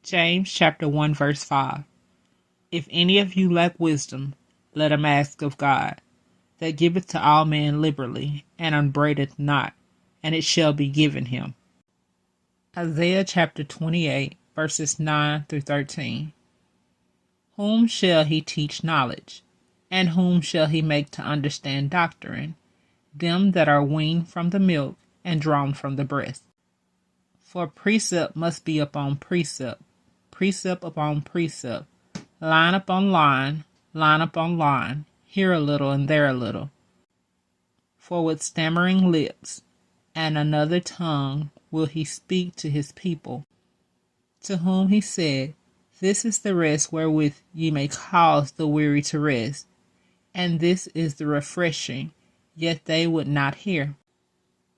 James chapter 1 verse 5. If any of you lack wisdom, let him ask of God, that giveth to all men liberally, and upbraideth not, and it shall be given him. Isaiah chapter 28 verses 9 through 13. Whom shall he teach knowledge? And whom shall he make to understand doctrine? Them that are weaned from the milk, and drawn from the breast. For precept must be upon precept, precept upon precept, line upon line, line upon line, here a little and there a little. For with stammering lips and another tongue will he speak to his people, to whom he said, This is the rest wherewith ye may cause the weary to rest, and this is the refreshing, yet they would not hear.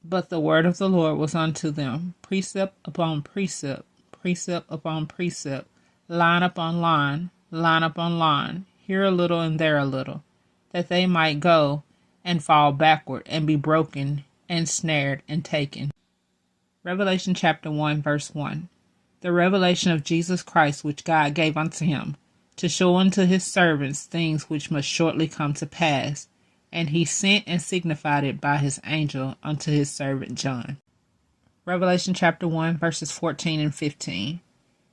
But the word of the Lord was unto them, precept upon precept, precept upon precept, line upon line, line upon line, here a little and there a little, that they might go and fall backward and be broken and snared and taken. Revelation chapter 1 verse 1. The revelation of Jesus Christ which God gave unto him, to show unto his servants things which must shortly come to pass, and he sent and signified it by his angel unto his servant John. Revelation chapter 1 verses 14 and 15.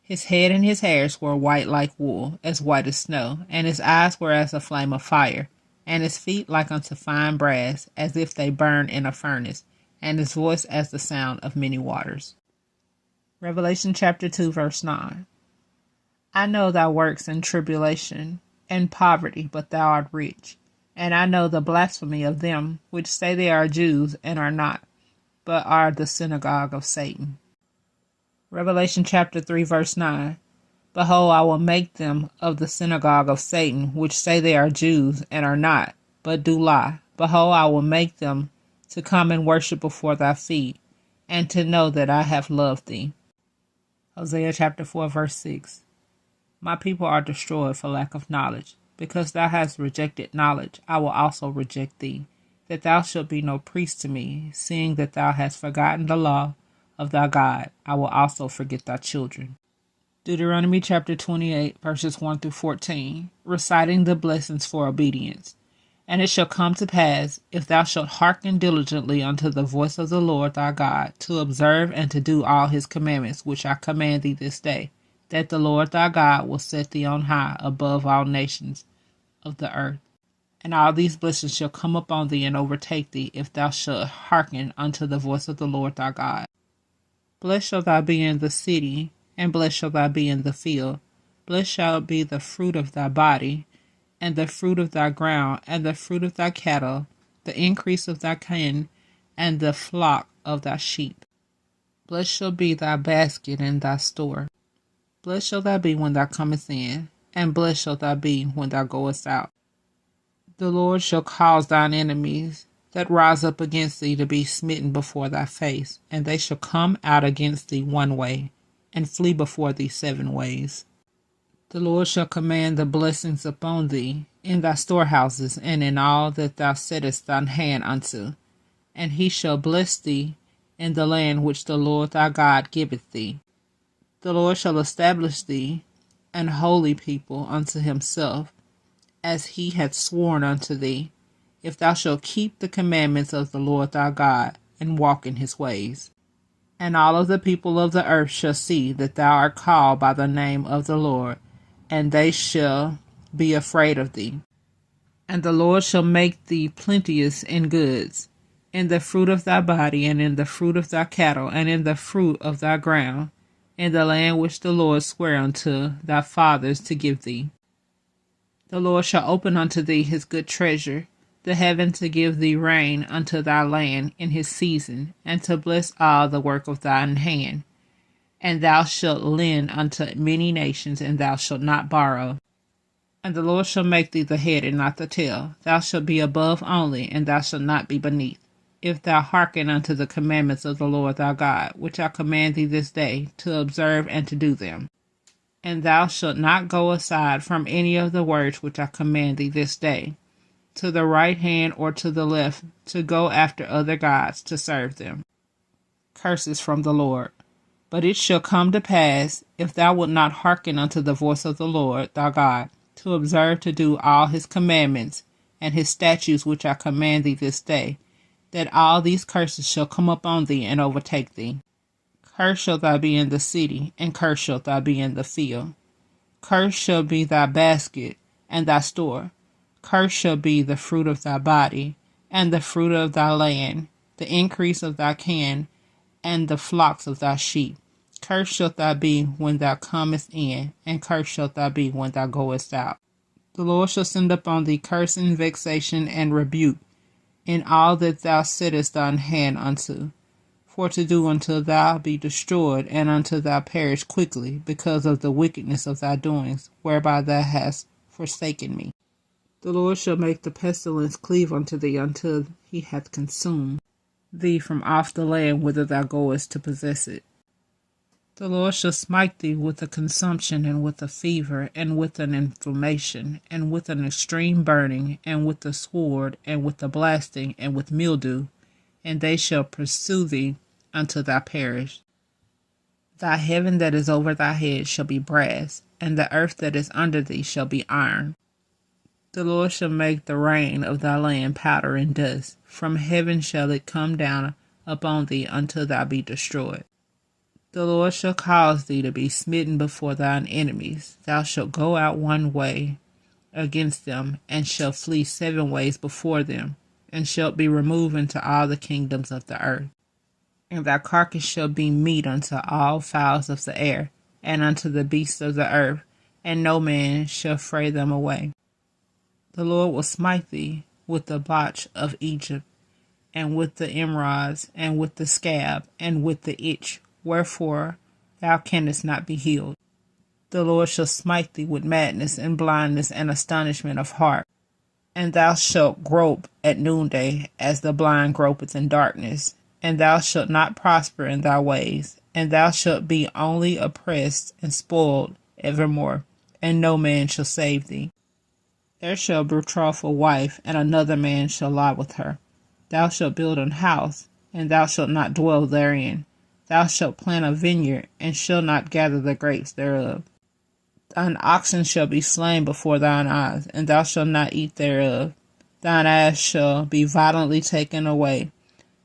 His head and his hairs were white like wool, as white as snow, and his eyes were as a flame of fire, and his feet like unto fine brass, as if they burned in a furnace, and his voice as the sound of many waters. Revelation chapter 2 verse 9. I know thy works in tribulation and poverty, but thou art rich. And I know the blasphemy of them which say they are Jews and are not, but are the synagogue of Satan. Revelation chapter 3 verse 9. Behold, I will make them of the synagogue of Satan, which say they are Jews and are not, but do lie. Behold, I will make them to come and worship before thy feet, and to know that I have loved thee. Hosea chapter 4 verse 6. My people are destroyed for lack of knowledge. Because thou hast rejected knowledge, I will also reject thee, that thou shalt be no priest to me, seeing that thou hast forgotten the law of thy God. I will also forget thy children. Deuteronomy chapter 28 verses 1 through 14, reciting the blessings for obedience. And it shall come to pass, if thou shalt hearken diligently unto the voice of the Lord thy God, to observe and to do all his commandments which I command thee this day, that the Lord thy God will set thee on high above all nations of the earth. And all these blessings shall come upon thee and overtake thee, if thou shalt hearken unto the voice of the Lord thy God. Blessed shall thou be in the city, and blessed shall thou be in the field. Blessed shall be the fruit of thy body, and the fruit of thy ground, and the fruit of thy cattle, the increase of thy kin, and the flock of thy sheep. Blessed shall be thy basket and thy store. Blessed shall thou be when thou comest in, and blessed shall thou be when thou goest out. The Lord shall cause thine enemies that rise up against thee to be smitten before thy face, and they shall come out against thee one way, and flee before thee 7 ways. The Lord shall command the blessings upon thee in thy storehouses, and in all that thou settest thine hand unto, and he shall bless thee in the land which the Lord thy God giveth thee. The Lord shall establish thee an holy people unto himself, as he hath sworn unto thee, if thou shalt keep the commandments of the Lord thy God, and walk in his ways. And all of the people of the earth shall see that thou art called by the name of the Lord, and they shall be afraid of thee. And the Lord shall make thee plenteous in goods, in the fruit of thy body, and in the fruit of thy cattle, and in the fruit of thy ground, in the land which the Lord sware unto thy fathers to give thee. The Lord shall open unto thee his good treasure, the heaven to give thee rain unto thy land in his season, and to bless all the work of thine hand. And thou shalt lend unto many nations, and thou shalt not borrow. And the Lord shall make thee the head and not the tail. Thou shalt be above only, and thou shalt not be beneath, if thou hearken unto the commandments of the Lord thy God, which I command thee this day, to observe and to do them. And thou shalt not go aside from any of the words which I command thee this day, to the right hand or to the left, to go after other gods to serve them. Curses from the Lord. But it shall come to pass, if thou wilt not hearken unto the voice of the Lord thy God, to observe to do all his commandments and his statutes which I command thee this day, that all these curses shall come upon thee and overtake thee. Cursed shalt thou be in the city, and cursed shalt thou be in the field. Cursed shall be thy basket and thy store. Cursed shall be the fruit of thy body, and the fruit of thy land, the increase of thy kin, and the flocks of thy sheep. Cursed shalt thou be when thou comest in, and cursed shalt thou be when thou goest out. The Lord shall send upon thee curse and vexation and rebuke in all that thou settest thine hand unto, for to do until thou be destroyed, and until thou perish quickly, because of the wickedness of thy doings, whereby thou hast forsaken me. The Lord shall make the pestilence cleave unto thee until he hath consumed thee from off the land whither thou goest to possess it. The Lord shall smite thee with a consumption, and with a fever, and with an inflammation, and with an extreme burning, and with the sword, and with the blasting, and with mildew, and they shall pursue thee until thou perish. Thy heaven that is over thy head shall be brass, and the earth that is under thee shall be iron. The Lord shall make the rain of thy land powder and dust. From heaven shall it come down upon thee until thou be destroyed. The Lord shall cause thee to be smitten before thine enemies. Thou shalt go out one way against them, and shalt flee 7 ways before them, and shalt be removed into all the kingdoms of the earth. And thy carcass shall be meat unto all fowls of the air, and unto the beasts of the earth, and no man shall fray them away. The Lord will smite thee with the botch of Egypt, and with the emerods, and with the scab, and with the itch, wherefore thou canst not be healed. The Lord shall smite thee with madness, and blindness, and astonishment of heart. And thou shalt grope at noonday, as the blind gropeth in darkness. And thou shalt not prosper in thy ways, and thou shalt be only oppressed and spoiled evermore, and no man shall save thee. There shall betroth a wife, and another man shall lie with her. Thou shalt build an house, and thou shalt not dwell therein. Thou shalt plant a vineyard, and shalt not gather the grapes thereof. Thine oxen shall be slain before thine eyes, and thou shalt not eat thereof. Thine ass shall be violently taken away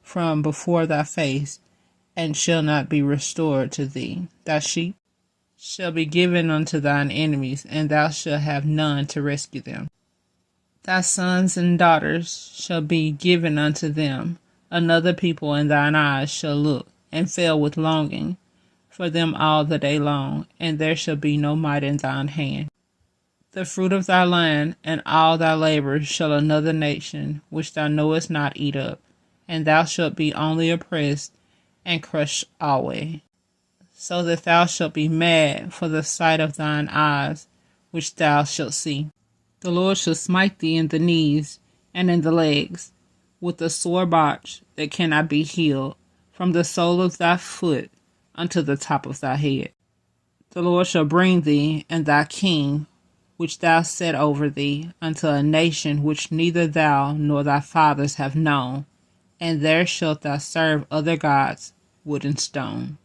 from before thy face, and shall not be restored to thee. Thy sheep shall be given unto thine enemies, and thou shalt have none to rescue them. Thy sons and daughters shall be given unto them. Another people in thine eyes shall look, and fail with longing for them all the day long, and there shall be no might in thine hand. The fruit of thy land and all thy labor shall another nation, which thou knowest not, eat up, and thou shalt be only oppressed and crushed alway, so that thou shalt be mad for the sight of thine eyes, which thou shalt see. The Lord shall smite thee in the knees and in the legs, with a sore botch that cannot be healed, from the sole of thy foot unto the top of thy head. The Lord shall bring thee and thy king, which thou set over thee, unto a nation which neither thou nor thy fathers have known, and there shalt thou serve other gods, wood and stone.